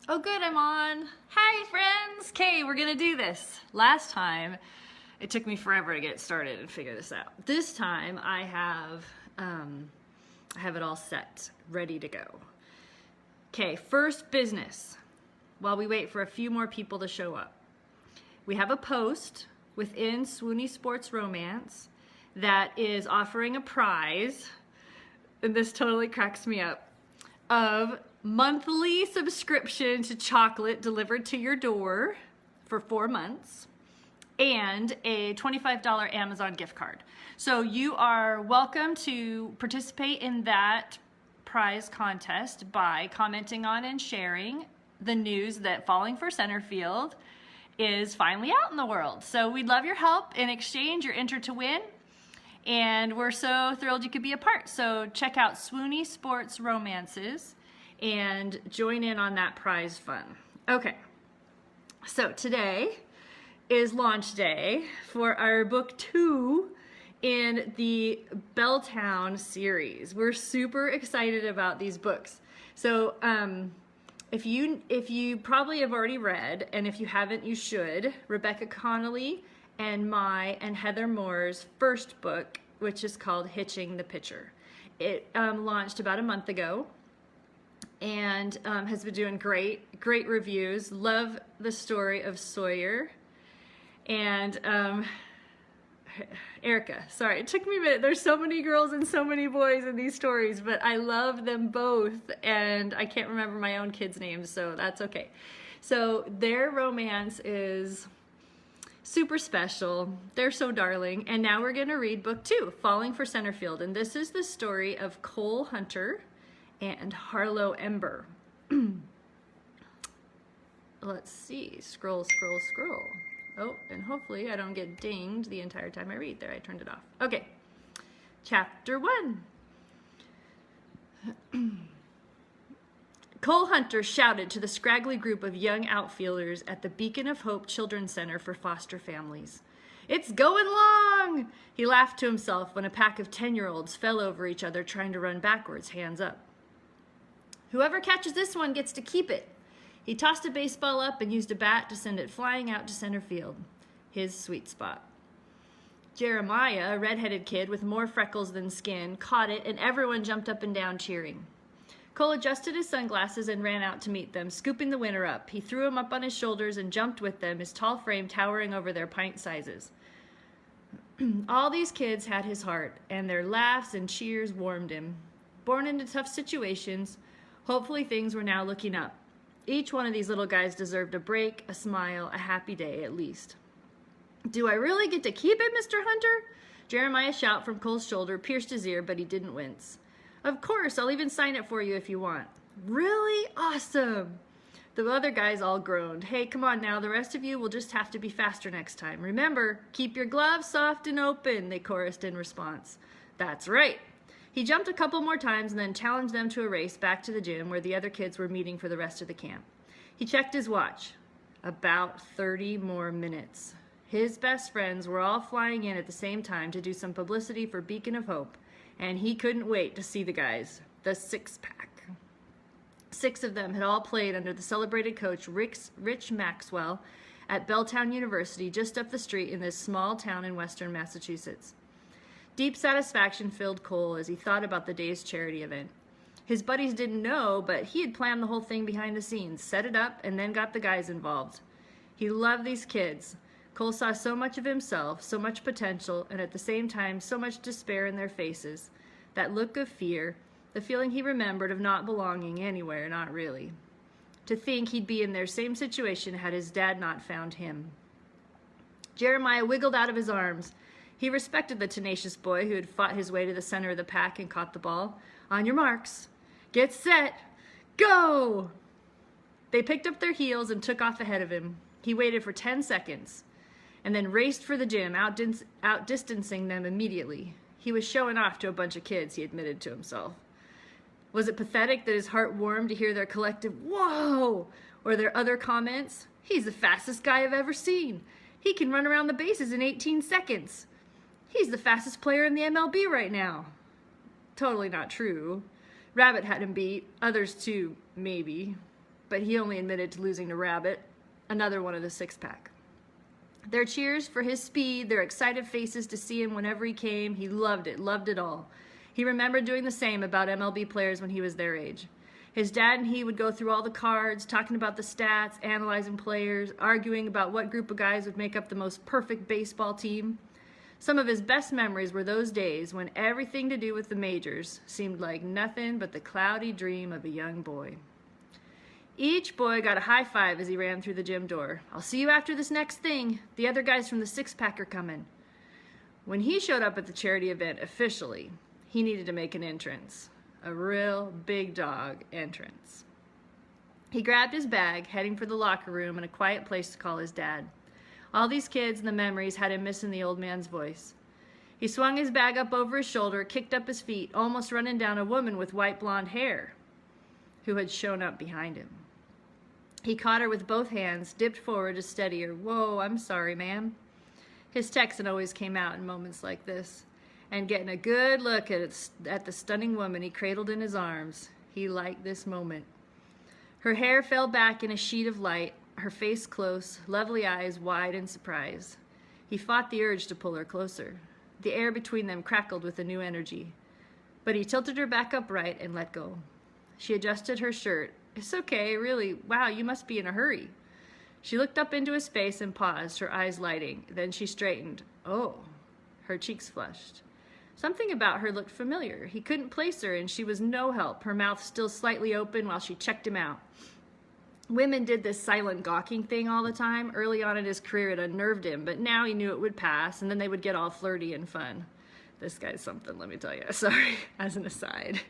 Oh good, I'm on. Hi friends! Okay, we're gonna do this. Last time, it took me forever to get started and figure this out. This time I have it all set, ready to go. Okay, first business. While we wait for a few more people to show up. We have a post within Swoony Sports Romance that is offering a prize, and this totally cracks me up, of monthly subscription to chocolate delivered to your door for 4 months and a $25 Amazon gift card. So you are welcome to participate in that prize contest by commenting on and sharing the news that Falling for Centerfield is finally out in the world. So we'd love your help. In exchange, you're entered to win. And we're so thrilled you could be a part. So check out Swoony Sports Romances and join in on that prize fun. Okay, so today is launch day for our book 2 in the Belltown series. We're super excited about these books. So if you probably have already read, and if you haven't, you should, Rebecca Connolly and Heather Moore's first book, which is called Hitching the Pitcher. It launched about a month ago and has been doing great reviews. Love the story of Sawyer and Erica. Sorry, it took me a minute. There's so many girls and so many boys in these stories, but I love them both, and I can't remember my own kids' names, so that's okay. So their romance is super special. They're so darling. And now we're going to read book 2, Falling for Centerfield. And this is the story of Cole Hunter and Harlow Ember. Let's see. Scroll. Oh, and hopefully I don't get dinged the entire time I read. There, I turned it off. Okay. Chapter 1. Cole Hunter shouted to the scraggly group of young outfielders at the Beacon of Hope Children's Center for Foster Families. "It's going long!" He laughed to himself when a pack of 10-year-olds fell over each other trying to run backwards, hands up. "Whoever catches this one gets to keep it." He tossed a baseball up and used a bat to send it flying out to center field, his sweet spot. Jeremiah, a red-headed kid with more freckles than skin, caught it, and everyone jumped up and down cheering. Cole adjusted his sunglasses and ran out to meet them, scooping the winner up. He threw him up on his shoulders and jumped with them, his tall frame towering over their pint sizes. All these kids had his heart, and their laughs and cheers warmed him. Born into tough situations, hopefully things were now looking up. Each one of these little guys deserved a break, a smile, a happy day at least. "Do I really get to keep it, Mr. Hunter?" Jeremiah's shout from Cole's shoulder pierced his ear, but he didn't wince. "Of course, I'll even sign it for you if you want." "Really? Awesome!" The other guys all groaned. "Hey, come on now, the rest of you will just have to be faster next time. Remember, keep your gloves soft and open," they chorused in response. "That's right." He jumped a couple more times and then challenged them to a race back to the gym where the other kids were meeting for the rest of the camp. He checked his watch. About 30 more minutes. His best friends were all flying in at the same time to do some publicity for Beacon of Hope, and he couldn't wait to see the guys, the six-pack. 6 of them had all played under the celebrated coach Rich Maxwell at Belltown University just up the street in this small town in western Massachusetts. Deep satisfaction filled Cole as he thought about the day's charity event. His buddies didn't know, but he had planned the whole thing behind the scenes, set it up, and then got the guys involved. He loved these kids. Cole saw so much of himself, so much potential, and at the same time, so much despair in their faces. That look of fear, the feeling he remembered of not belonging anywhere, not really. To think he'd be in their same situation had his dad not found him. Jeremiah wiggled out of his arms. He respected the tenacious boy who had fought his way to the center of the pack and caught the ball. "On your marks. Get set. Go!" They picked up their heels and took off ahead of him. He waited for 10 seconds and then raced for the gym, outdistancing them immediately. He was showing off to a bunch of kids, he admitted to himself. Was it pathetic that his heart warmed to hear their collective "Whoa!" or their other comments? "He's the fastest guy I've ever seen. He can run around the bases in 18 seconds. He's the fastest player in the MLB right now." Totally not true. Rabbit had him beat. Others too, maybe. but he only admitted to losing to Rabbit, another one of the six-pack. Their cheers for his speed, their excited faces to see him whenever he came, he loved it all. He remembered doing the same about MLB players when he was their age. His dad and he would go through all the cards, talking about the stats, analyzing players, arguing about what group of guys would make up the most perfect baseball team. Some of his best memories were those days when everything to do with the majors seemed like nothing but the cloudy dream of a young boy. Each boy got a high five as he ran through the gym door. "I'll see you after this next thing. The other guys from the six-pack are coming." When he showed up at the charity event officially, he needed to make an entrance. A real big dog entrance. He grabbed his bag, heading for the locker room and a quiet place to call his dad. All these kids and the memories had him missing the old man's voice. He swung his bag up over his shoulder, kicked up his feet, almost running down a woman with white blonde hair who had shown up behind him. He caught her with both hands, dipped forward to steady her. "Whoa, I'm sorry, ma'am." His Texan always came out in moments like this. And getting a good look at the stunning woman he cradled in his arms, he liked this moment. Her hair fell back in a sheet of light, her face close, lovely eyes wide in surprise. He fought the urge to pull her closer. The air between them crackled with a new energy. But he tilted her back upright and let go. She adjusted her shirt. "It's okay, really. Wow, you must be in a hurry." She looked up into his face and paused, her eyes lighting. Then she straightened. "Oh." Her cheeks flushed. Something about her looked familiar. He couldn't place her, and she was no help, her mouth still slightly open while she checked him out. Women did this silent gawking thing all the time. Early on in his career, it unnerved him, but now he knew it would pass, and then they would get all flirty and fun. This guy's something, let me tell you. Sorry, as an aside.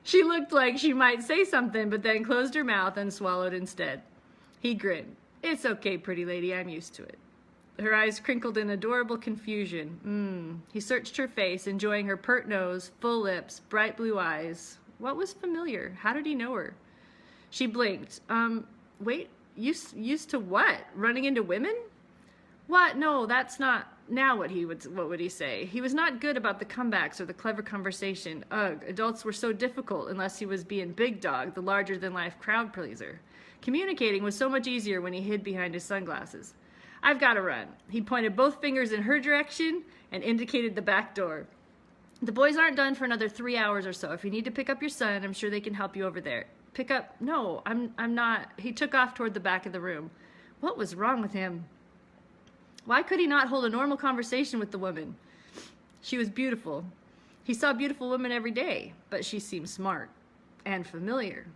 She looked like she might say something, but then closed her mouth and swallowed instead. He grinned. "It's okay, pretty lady, I'm used to it." Her eyes crinkled in adorable confusion. He searched her face, enjoying her pert nose, full lips, bright blue eyes. What was familiar? How did he know her? She blinked. Wait, used to what? Running into women? What? No, that's not. Now what would he say? He was not good about the comebacks or the clever conversation. Ugh, adults were so difficult unless he was being big dog, the larger-than-life crowd pleaser. Communicating was so much easier when he hid behind his sunglasses. "I've got to run." He pointed both fingers in her direction and indicated the back door. "The boys aren't done for another 3 hours or so. If you need to pick up your son, I'm sure they can help you over there." "Pick up? No, I'm not." He took off toward the back of the room. What was wrong with him? Why could he not hold a normal conversation with the woman? She was beautiful. He saw beautiful women every day, but she seemed smart and familiar.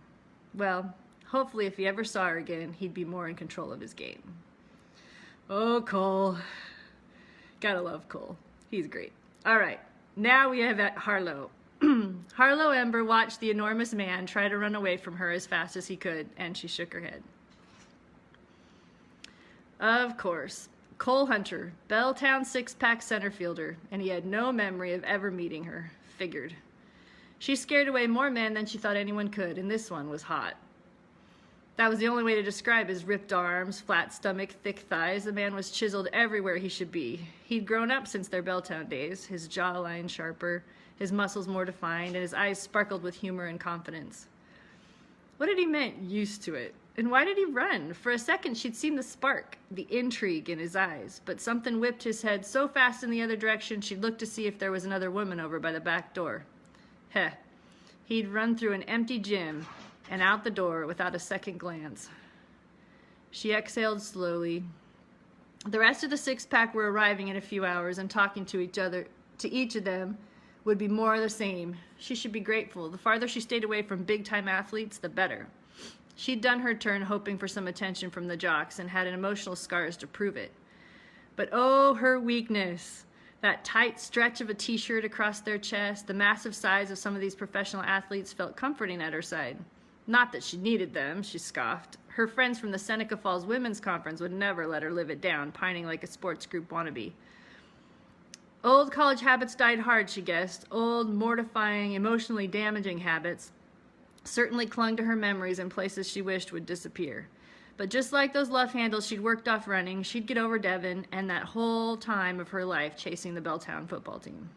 Well, hopefully if he ever saw her again, he'd be more in control of his game. Oh, Cole. Gotta love Cole. He's great. All right, now we have Harlow. Harlow Ember watched the enormous man try to run away from her as fast as he could, and she shook her head. Of course, Cole Hunter, Belltown six-pack center fielder, and he had no memory of ever meeting her. Figured. She scared away more men than she thought anyone could, and this one was hot. That was the only way to describe his ripped arms, flat stomach, thick thighs. The man was chiseled everywhere he should be. He'd grown up since their Belltown days, his jawline sharper, his muscles more defined, and his eyes sparkled with humor and confidence. What did he mean, used to it? And why did he run? For a second, she'd seen the spark, the intrigue in his eyes, but something whipped his head so fast in the other direction, she'd look to see if there was another woman over by the back door. Heh. He'd run through an empty gym and out the door without a second glance. She exhaled slowly. The rest of the six-pack were arriving in a few hours, and talking to each of them would be more of the same. She should be grateful. The farther she stayed away from big-time athletes, the better. She'd done her turn hoping for some attention from the jocks and had emotional scars to prove it. But oh, her weakness. That tight stretch of a t-shirt across their chest, the massive size of some of these professional athletes felt comforting at her side. Not that she needed them, she scoffed. Her friends from the Seneca Falls Women's Conference would never let her live it down, pining like a sports group wannabe. Old college habits died hard, she guessed. Old, mortifying, emotionally damaging habits certainly clung to her memories in places she wished would disappear. But just like those love handles she'd worked off running, she'd get over Devin and that whole time of her life chasing the Belltown football team.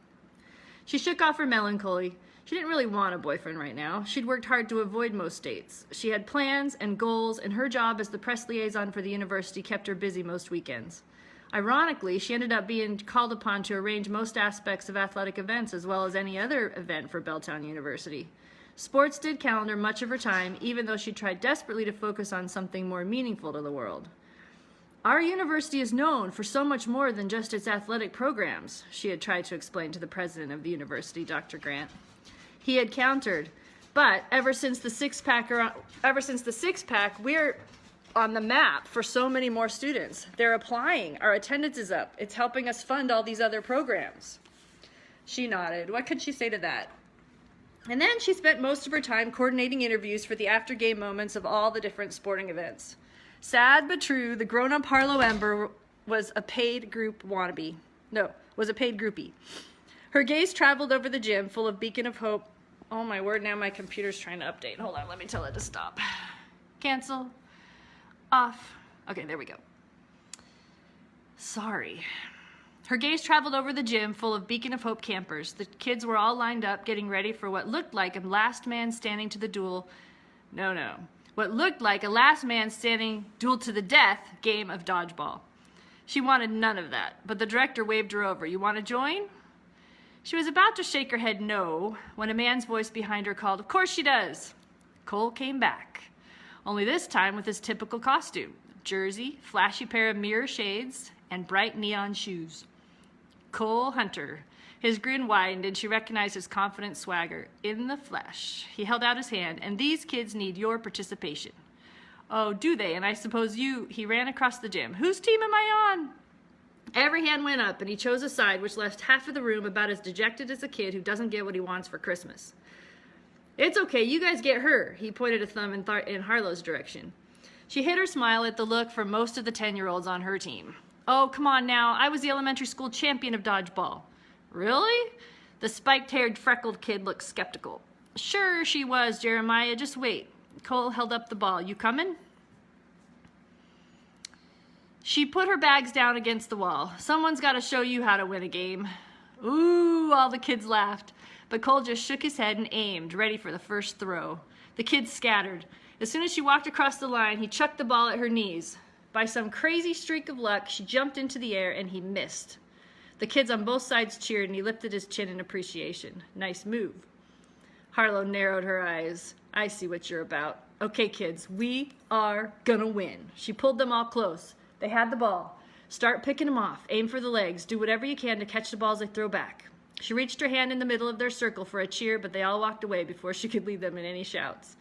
She shook off her melancholy. She didn't really want a boyfriend right now. She'd worked hard to avoid most dates. She had plans and goals, and her job as the press liaison for the university kept her busy most weekends. Ironically, she ended up being called upon to arrange most aspects of athletic events as well as any other event for Belltown University. Sports did calendar much of her time, even though she tried desperately to focus on something more meaningful to the world. Our university is known for so much more than just its athletic programs, she had tried to explain to the president of the university, Dr. Grant. He had countered, but ever since the six-pack, we're on the map for so many more students. They're applying. Our attendance is up. It's helping us fund all these other programs. She nodded. What could she say to that? And then she spent most of her time coordinating interviews for the after-game moments of all the different sporting events. Sad but true, the grown-up Harlow Ember was a paid groupie. Her gaze traveled over the gym full of beacon of hope. Oh my word, now my computer's trying to update. Hold on, let me tell it to stop. Cancel. Off. Okay, there we go. Sorry. Her gaze traveled over the gym full of Beacon of Hope campers. The kids were all lined up, getting ready for what looked like a last man standing to the duel. What looked like a last man standing duel to the death game of dodgeball. She wanted none of that, but the director waved her over. You want to join? She was about to shake her head no when a man's voice behind her called, "Of course she does." Cole came back. Only this time with his typical costume, jersey, flashy pair of mirror shades, and bright neon shoes. Cole Hunter. His grin widened and she recognized his confident swagger. In the flesh. He held out his hand, and these kids need your participation. Oh, do they? And I suppose he ran across the gym. Whose team am I on? Every hand went up, and he chose a side which left half of the room about as dejected as a kid who doesn't get what he wants for Christmas. It's okay, you guys get her, he pointed a thumb in Harlow's direction. She hid her smile at the look from most of the 10-year-olds on her team. Oh, come on now, I was the elementary school champion of dodgeball. Really? The spiked-haired, freckled kid looked skeptical. Sure she was, Jeremiah, just wait. Cole held up the ball. You coming? She put her bags down against the wall. Someone's got to show you how to win a game. Ooh, all the kids laughed. But Cole just shook his head and aimed, ready for the first throw. The kids scattered. As soon as she walked across the line, he chucked the ball at her knees. By some crazy streak of luck, she jumped into the air and he missed. The kids on both sides cheered and he lifted his chin in appreciation. Nice move. Harlow narrowed her eyes. I see what you're about. Okay, kids, we are gonna win. She pulled them all close. They had the ball. Start picking them off. Aim for the legs. Do whatever you can to catch the balls they throw back. She reached her hand in the middle of their circle for a cheer, but they all walked away before she could lead them in any shouts.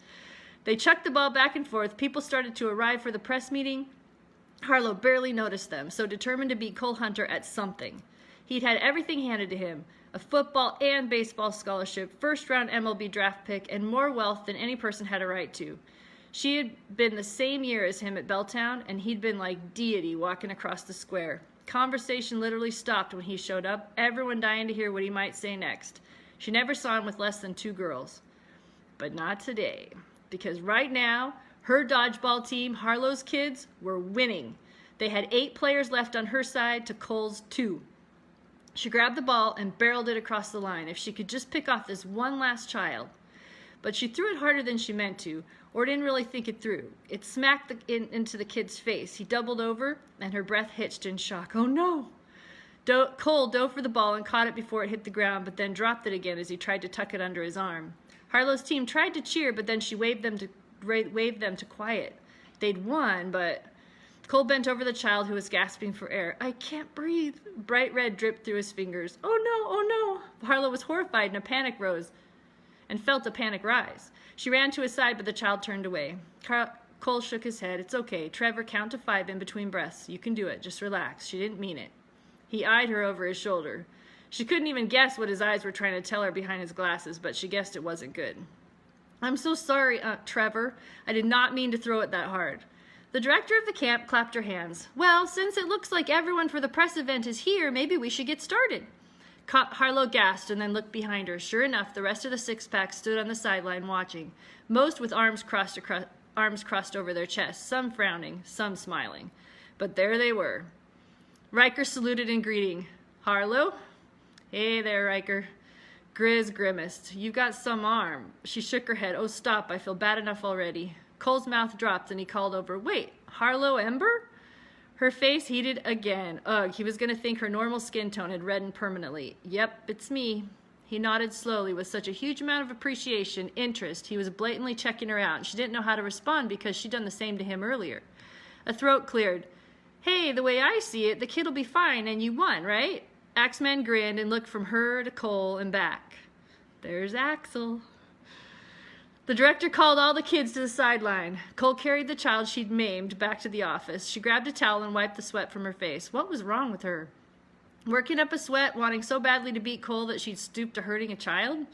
They chucked the ball back and forth. People started to arrive for the press meeting. Harlow barely noticed them, so determined to beat Cole Hunter at something. He'd had everything handed to him, a football and baseball scholarship, first-round MLB draft pick, and more wealth than any person had a right to. She had been the same year as him at Belltown, and he'd been like deity walking across the square. Conversation literally stopped when he showed up, everyone dying to hear what he might say next. She never saw him with less than 2 girls. But not today, because right now, her dodgeball team, Harlow's kids, were winning. They had 8 players left on her side to Cole's 2. She grabbed the ball and barreled it across the line. If she could just pick off this one last child. But she threw it harder than she meant to, or didn't really think it through. It smacked into the kid's face. He doubled over, and her breath hitched in shock. Oh no! Cole dove for the ball and caught it before it hit the ground, but then dropped it again as he tried to tuck it under his arm. Harlow's team tried to cheer, but then she waved them to quiet. They'd won, but Cole bent over the child who was gasping for air. I can't breathe. Bright red dripped through his fingers. Oh no, oh no! Harlow was horrified and felt a panic rise. She ran to his side, but the child turned away. Cole shook his head. It's okay. Trevor, count to 5 in between breaths. You can do it. Just relax. She didn't mean it. He eyed her over his shoulder. She couldn't even guess what his eyes were trying to tell her behind his glasses, but she guessed it wasn't good. I'm so sorry, Trevor. I did not mean to throw it that hard. The director of the camp clapped her hands. Well, since it looks like everyone for the press event is here, maybe we should get started. Harlow gasped and then looked behind her. Sure enough, the rest of the six-pack stood on the sideline watching, most with arms crossed over their chests, some frowning, some smiling. But there they were. Riker saluted in greeting. Harlow? Hey there, Riker. Grizz grimaced. "You got some arm." She shook her head. "Oh, stop. I feel bad enough already." Cole's mouth dropped and he called over, "Wait, Harlow Ember?" Her face heated again. Ugh, he was going to think her normal skin tone had reddened permanently. "Yep, it's me." He nodded slowly with such a huge amount of appreciation, interest. He was blatantly checking her out. She didn't know how to respond because she'd done the same to him earlier. A throat cleared. "Hey, the way I see it, the kid'll be fine and you won, right?" Axeman grinned and looked from her to Cole and back. "There's Axel." The director called all the kids to the sideline. Cole carried the child she'd maimed back to the office. She grabbed a towel and wiped the sweat from her face. What was wrong with her? Working up a sweat, wanting so badly to beat Cole that she'd stoop to hurting a child?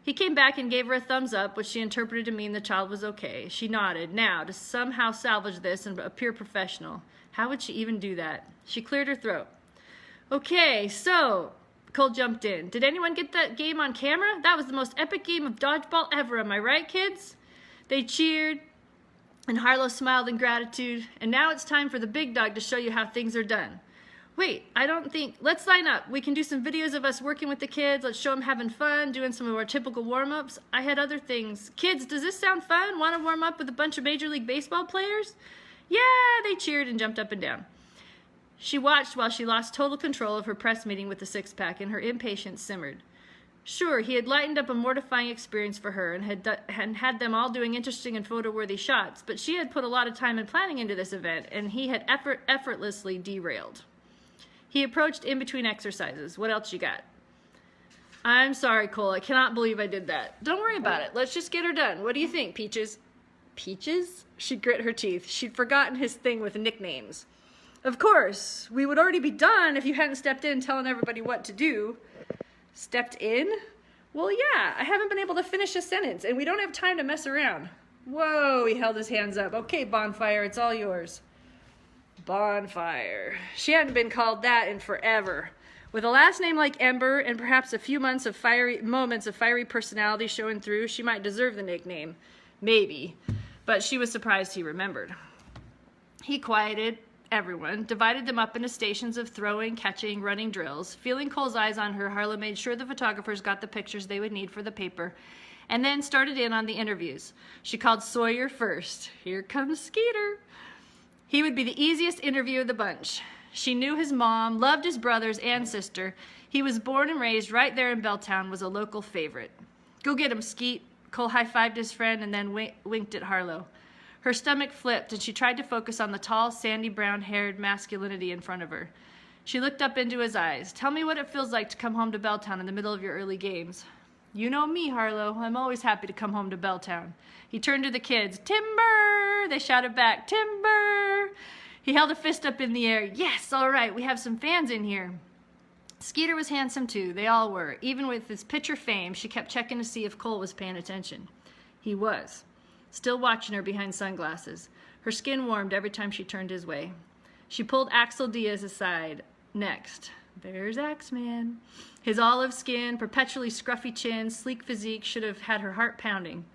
He came back and gave her a thumbs up, which she interpreted to mean the child was okay. She nodded. Now, to somehow salvage this and appear professional. How would she even do that? She cleared her throat. "Okay, so," Cole jumped in. "Did anyone get that game on camera? That was the most epic game of dodgeball ever, am I right, kids?" They cheered, and Harlow smiled in gratitude. "And now it's time for the big dog to show you how things are done." "Wait, I don't think... Let's line up. We can do some videos of us working with the kids. Let's show them having fun, doing some of our typical warm-ups. I had other things. Kids, does this sound fun? Want to warm up with a bunch of Major League Baseball players?" "Yeah," they cheered and jumped up and down. She watched while she lost total control of her press meeting with the six-pack, and her impatience simmered. Sure, he had lightened up a mortifying experience for her and had them all doing interesting and photo-worthy shots, but she had put a lot of time and planning into this event, and he had effortlessly derailed. He approached in between exercises. "What else you got?" "I'm sorry, Cole. I cannot believe I did that." "Don't worry about it. Let's just get her done. What do you think, Peaches?" "Peaches?" She grit her teeth. She'd forgotten his thing with nicknames. "Of course. We would already be done if you hadn't stepped in telling everybody what to do." "Stepped in?" "Well, yeah. I haven't been able to finish a sentence, and we don't have time to mess around." "Whoa," he held his hands up. "Okay, Bonfire, it's all yours." Bonfire. She hadn't been called that in forever. With a last name like Ember and perhaps a few moments of fiery personality showing through, she might deserve the nickname. Maybe. But she was surprised he remembered. He quieted everyone, divided them up into stations of throwing, catching, running drills. Feeling Cole's eyes on her, Harlow made sure the photographers got the pictures they would need for the paper, and then started in on the interviews. She called Sawyer first. Here comes Skeeter. He would be the easiest interview of the bunch. She knew his mom, loved his brothers and sister. He was born and raised right there in Belltown, was a local favorite. "Go get him, Skeet." Cole high-fived his friend and then winked at Harlow. Her stomach flipped, and she tried to focus on the tall, sandy brown-haired masculinity in front of her. She looked up into his eyes. "Tell me what it feels like to come home to Belltown in the middle of your early games." "You know me, Harlow. I'm always happy to come home to Belltown." He turned to the kids. "Timber!" They shouted back. "Timber!" He held a fist up in the air. "Yes, all right, we have some fans in here." Skeeter was handsome too. They all were. Even with his pitcher fame, she kept checking to see if Cole was paying attention. He was. Still watching her behind sunglasses. Her skin warmed every time she turned his way. She pulled Axel Diaz aside. Next. There's Axeman. His olive skin, perpetually scruffy chin, sleek physique should have had her heart pounding.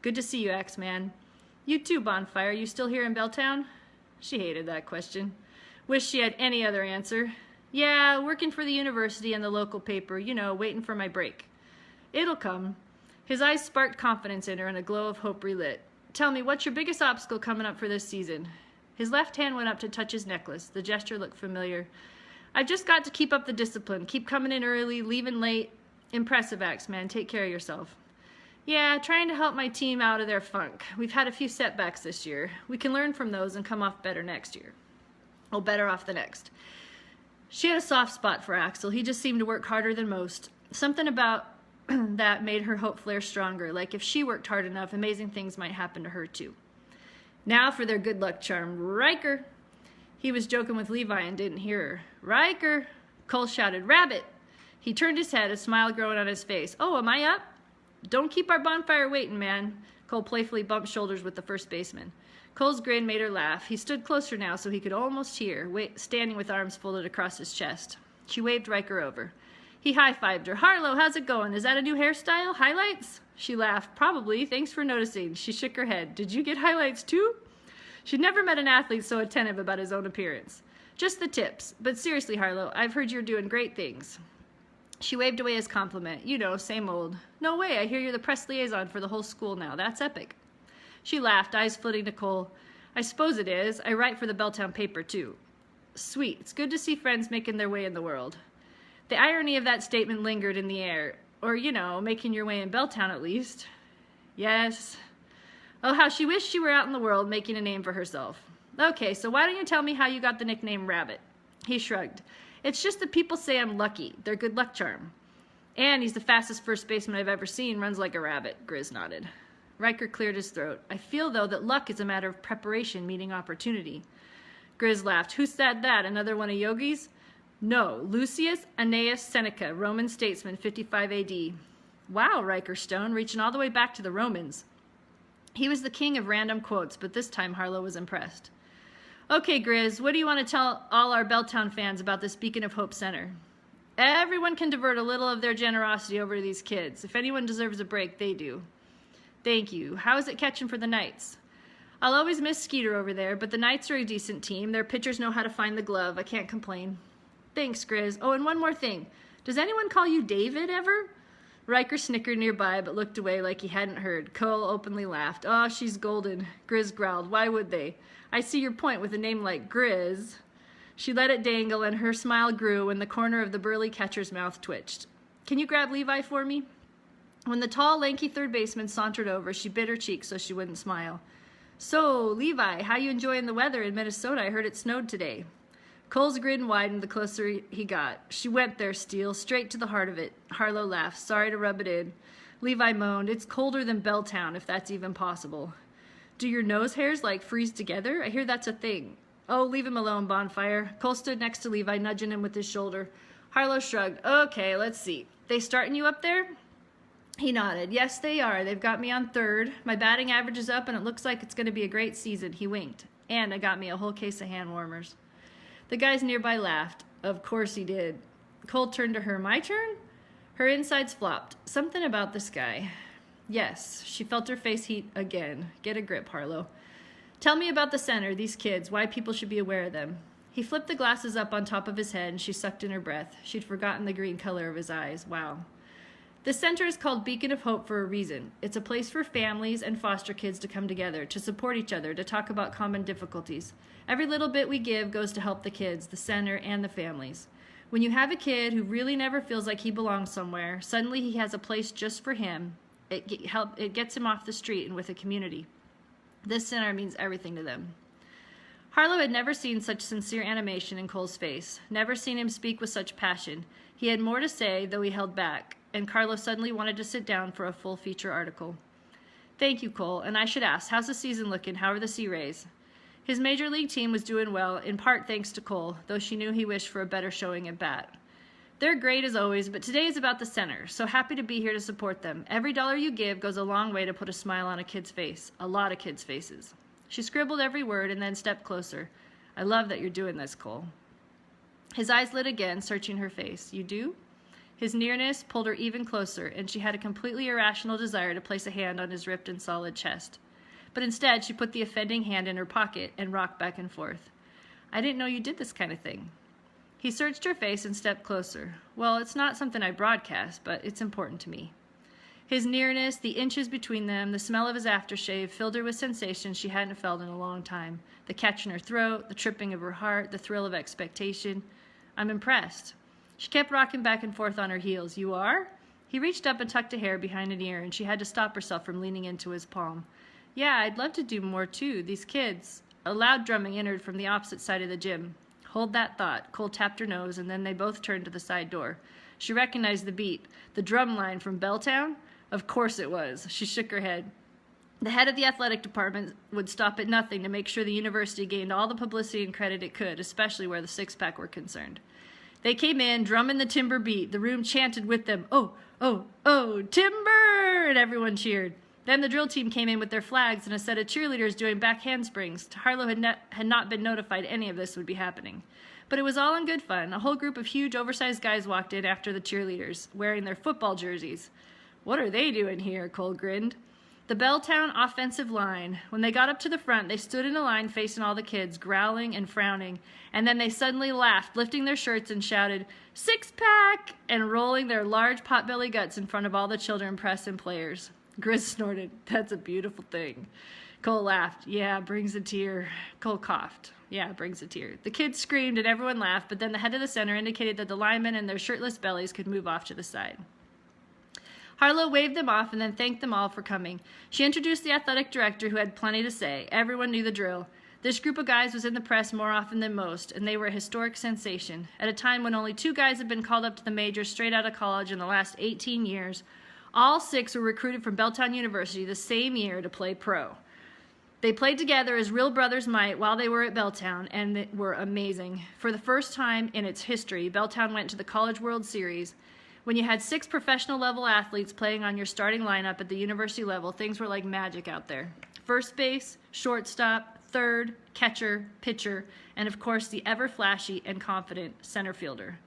"Good to see you, Axeman." "You too, Bonfire. You still here in Belltown?" She hated that question. Wished she had any other answer. "Yeah, working for the university and the local paper, you know, waiting for my break." "It'll come." His eyes sparked confidence in her and a glow of hope relit. "Tell me, what's your biggest obstacle coming up for this season?" His left hand went up to touch his necklace. The gesture looked familiar. "I've just got to keep up the discipline. Keep coming in early, leaving late. Impressive, Axeman. Take care of yourself." "Yeah, trying to help my team out of their funk. We've had a few setbacks this year. We can learn from those and come off better next year." "Oh, better off the next." She had a soft spot for Axel. He just seemed to work harder than most. Something about that made her hope flare stronger, like if she worked hard enough, amazing things might happen to her too. Now for their good luck charm. "Riker!" He was joking with Levi and didn't hear her. "Riker!" Cole shouted, "Rabbit!" He turned his head, a smile growing on his face. "Oh, am I up?" "Don't keep our Bonfire waiting, man." Cole playfully bumped shoulders with the first baseman. Cole's grin made her laugh. He stood closer now so he could almost hear, standing with arms folded across his chest. She waved Riker over. He high-fived her. "Harlow, how's it going? Is that a new hairstyle? Highlights?" She laughed. "Probably. Thanks for noticing." She shook her head. "Did you get highlights too?" She'd never met an athlete so attentive about his own appearance. "Just the tips. But seriously, Harlow, I've heard you're doing great things." She waved away his compliment. You know, same old. No way, I hear you're the press liaison for the whole school now. That's epic. She laughed, eyes flitting to Cole. I suppose it is. I write for the Belltown paper, too. Sweet. It's good to see friends making their way in the world. The irony of that statement lingered in the air. Or, you know, making your way in Belltown at least. Yes. Oh, how she wished she were out in the world making a name for herself. Okay, so why don't you tell me how you got the nickname Rabbit? He shrugged. It's just that people say I'm lucky. They're good luck charm. And he's the fastest first baseman I've ever seen, runs like a rabbit, Grizz nodded. Riker cleared his throat. I feel, though, that luck is a matter of preparation meeting opportunity. Grizz laughed. Who said that? Another one of Yogi's? No, Lucius Annaeus Seneca, Roman statesman, 55 AD. Wow, Riker stoned, reaching all the way back to the Romans. He was the king of random quotes, but this time Harlow was impressed. Okay, Grizz, what do you want to tell all our Belltown fans about this Beacon of Hope Center? Everyone can divert a little of their generosity over to these kids. If anyone deserves a break, they do. Thank you. How is it catching for the Knights? I'll always miss Skeeter over there, but the Knights are a decent team. Their pitchers know how to find the glove. I can't complain. Thanks, Grizz. Oh, and one more thing. Does anyone call you David ever? Riker snickered nearby, but looked away like he hadn't heard. Cole openly laughed. Oh, she's golden. Grizz growled. Why would they? I see your point with a name like Grizz. She let it dangle, and her smile grew when the corner of the burly catcher's mouth twitched. Can you grab Levi for me? When the tall, lanky third baseman sauntered over, she bit her cheek so she wouldn't smile. So, Levi, how you enjoying the weather in Minnesota? I heard it snowed today. Cole's grin widened the closer he got. She went there, Steele, straight to the heart of it. Harlow laughed. Sorry to rub it in. Levi moaned. It's colder than Belltown, if that's even possible. Do your nose hairs, freeze together? I hear that's a thing. Oh, leave him alone, Bonfire. Cole stood next to Levi, nudging him with his shoulder. Harlow shrugged. Okay, let's see. They starting you up there? He nodded. Yes, they are. They've got me on third. My batting average is up, and it looks like it's going to be a great season. He winked. And I got me a whole case of hand warmers. The guys nearby laughed. Of course he did. Cole turned to her. My turn? Her insides flopped. Something about this guy. Yes, she felt her face heat again. Get a grip, Harlow. Tell me about the center, these kids, why people should be aware of them. He flipped the glasses up on top of his head, and she sucked in her breath. She'd forgotten the green color of his eyes. Wow. The center is called Beacon of Hope for a reason. It's a place for families and foster kids to come together, to support each other, to talk about common difficulties. Every little bit we give goes to help the kids, the center, and the families. When you have a kid who really never feels like he belongs somewhere, suddenly he has a place just for him. It gets him off the street and with a community. This center means everything to them. Harlow had never seen such sincere animation in Cole's face, never seen him speak with such passion. He had more to say, though he held back, and Carlos suddenly wanted to sit down for a full feature article. Thank you, Cole, and I should ask, how's the season looking? How are the Sea Rays? His major league team was doing well, in part thanks to Cole, though she knew he wished for a better showing at bat. They're great as always, but today is about the center, so happy to be here to support them. Every dollar you give goes a long way to put a smile on a kid's face, a lot of kids' faces. She scribbled every word and then stepped closer. I love that you're doing this, Cole. His eyes lit again, searching her face. You do? His nearness pulled her even closer, and she had a completely irrational desire to place a hand on his ripped and solid chest. But instead, she put the offending hand in her pocket and rocked back and forth. I didn't know you did this kind of thing. He searched her face and stepped closer. Well, it's not something I broadcast, but it's important to me. His nearness, the inches between them, the smell of his aftershave filled her with sensations she hadn't felt in a long time. The catch in her throat, the tripping of her heart, the thrill of expectation. I'm impressed. She kept rocking back and forth on her heels. You are? He reached up and tucked a hair behind an ear, and she had to stop herself from leaning into his palm. Yeah, I'd love to do more, too. These kids. A loud drumming entered from the opposite side of the gym. Hold that thought. Cole tapped her nose, and then they both turned to the side door. She recognized the beat. The drum line from Belltown? Of course it was. She shook her head. The head of the athletic department would stop at nothing to make sure the university gained all the publicity and credit it could, especially where the six-pack were concerned. They came in, drumming the timber beat. The room chanted with them, oh, oh, oh, timber! And everyone cheered. Then the drill team came in with their flags and a set of cheerleaders doing back handsprings. Harlow had not been notified any of this would be happening. But it was all in good fun. A whole group of huge, oversized guys walked in after the cheerleaders, wearing their football jerseys. What are they doing here? Cole grinned. The Belltown offensive line. When they got up to the front, they stood in a line facing all the kids, growling and frowning. And then they suddenly laughed, lifting their shirts and shouted, "Six-pack!" and rolling their large potbelly guts in front of all the children, press, and players. Grizz snorted, "That's a beautiful thing." Cole laughed. "Yeah, brings a tear." Cole coughed. "Yeah, brings a tear." The kids screamed and everyone laughed, but then the head of the center indicated that the linemen and their shirtless bellies could move off to the side. Harlow waved them off and then thanked them all for coming. She introduced the athletic director, who had plenty to say. Everyone knew the drill. This group of guys was in the press more often than most, and they were a historic sensation. At a time when only 2 guys had been called up to the majors straight out of college in the last 18 years, all 6 were recruited from Belltown University the same year to play pro. They played together as real brothers might while they were at Belltown, and they were amazing. For the first time in its history, Belltown went to the College World Series. When you had 6 professional-level athletes playing on your starting lineup at the university level, things were like magic out there. First base, shortstop, third, catcher, pitcher, and of course the ever-flashy and confident center fielder.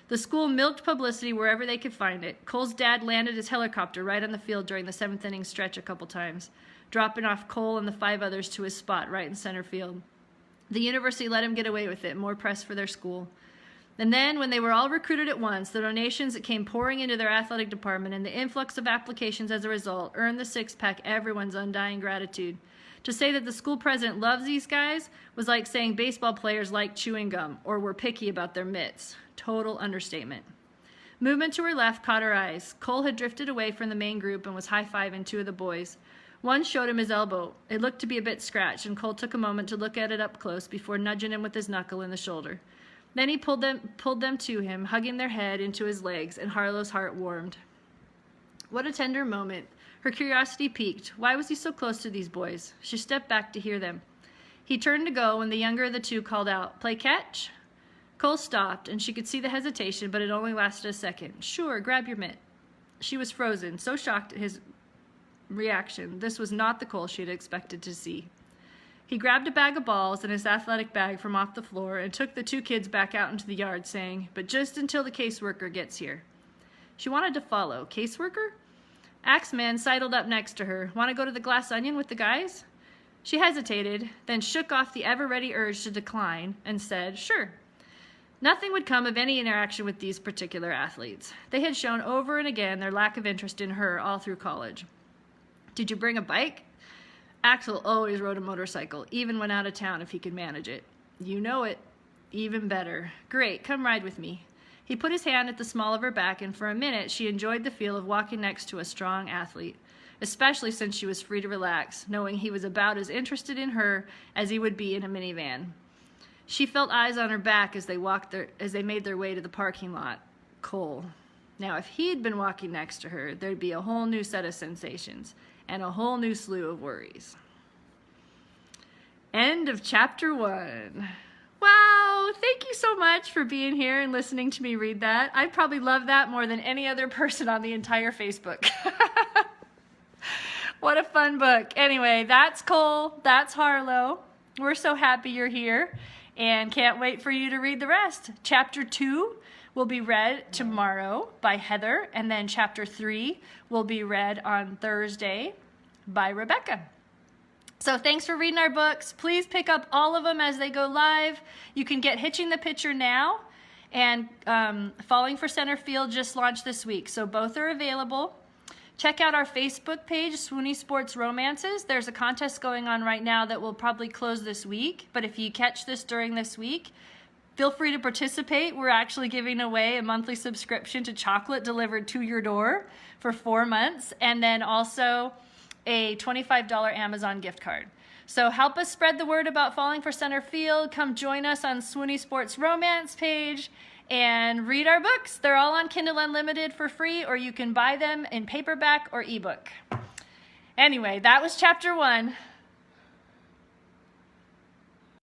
The school milked publicity wherever they could find it. Cole's dad landed his helicopter right on the field during the 7th inning stretch a couple times, dropping off Cole and the 5 others to his spot right in center field. The university let him get away with it, more press for their school. And then, when they were all recruited at once, the donations that came pouring into their athletic department and the influx of applications as a result earned the six-pack everyone's undying gratitude. To say that the school president loves these guys was like saying baseball players like chewing gum or were picky about their mitts. Total understatement. Movement to her left caught her eyes. Cole had drifted away from the main group and was high-fiving 2 of the boys. One showed him his elbow. It looked to be a bit scratched, and Cole took a moment to look at it up close before nudging him with his knuckle in the shoulder. Then he pulled them to him, hugging their head into his legs, and Harlow's heart warmed. What a tender moment. Her curiosity piqued. Why was he so close to these boys? She stepped back to hear them. He turned to go when the younger of the 2 called out, "Play catch?" Cole stopped, and she could see the hesitation, but it only lasted a second. "Sure, grab your mitt." She was frozen, so shocked at his reaction. This was not the Cole she had expected to see. He grabbed a bag of balls and his athletic bag from off the floor and took the 2 kids back out into the yard, saying, "But just until the caseworker gets here." She wanted to follow. Caseworker? Axeman sidled up next to her. "Want to go to the Glass Onion with the guys?" She hesitated, then shook off the ever-ready urge to decline and said, "Sure." Nothing would come of any interaction with these particular athletes. They had shown over and again their lack of interest in her all through college. "Did you bring a bike?" Axel always rode a motorcycle, even when out of town if he could manage it. "You know it." "Even better." "Great, come ride with me." He put his hand at the small of her back, and for a minute she enjoyed the feel of walking next to a strong athlete, especially since she was free to relax, knowing he was about as interested in her as he would be in a minivan. She felt eyes on her back as they made their way to the parking lot. Cole. Now, if he'd been walking next to her, there'd be a whole new set of sensations and a whole new slew of worries. End of chapter 1. Wow, thank you so much for being here and listening to me read that. I probably love that more than any other person on the entire Facebook. What a fun book. Anyway, that's Cole, that's Harlow. We're so happy you're here and can't wait for you to read the rest. Chapter 2 will be read tomorrow by Heather, and then chapter 3 will be read on Thursday by Rebecca. So thanks for reading our books. Please pick up all of them as they go live. You can get Hitching the Pitcher now, and Falling for Centerfield just launched this week, so both are available. Check out our Facebook page, Swoony Sports Romances. There's a contest going on right now that will probably close this week, but if you catch this during this week, feel free to participate. We're actually giving away a monthly subscription to chocolate delivered to your door for 4 months, and then also a $25 Amazon gift card. So help us spread the word about Falling for Centerfield. Come join us on Swoony Sports Romance page and read our books. They're all on Kindle Unlimited for free, or you can buy them in paperback or ebook. Anyway, that was chapter 1.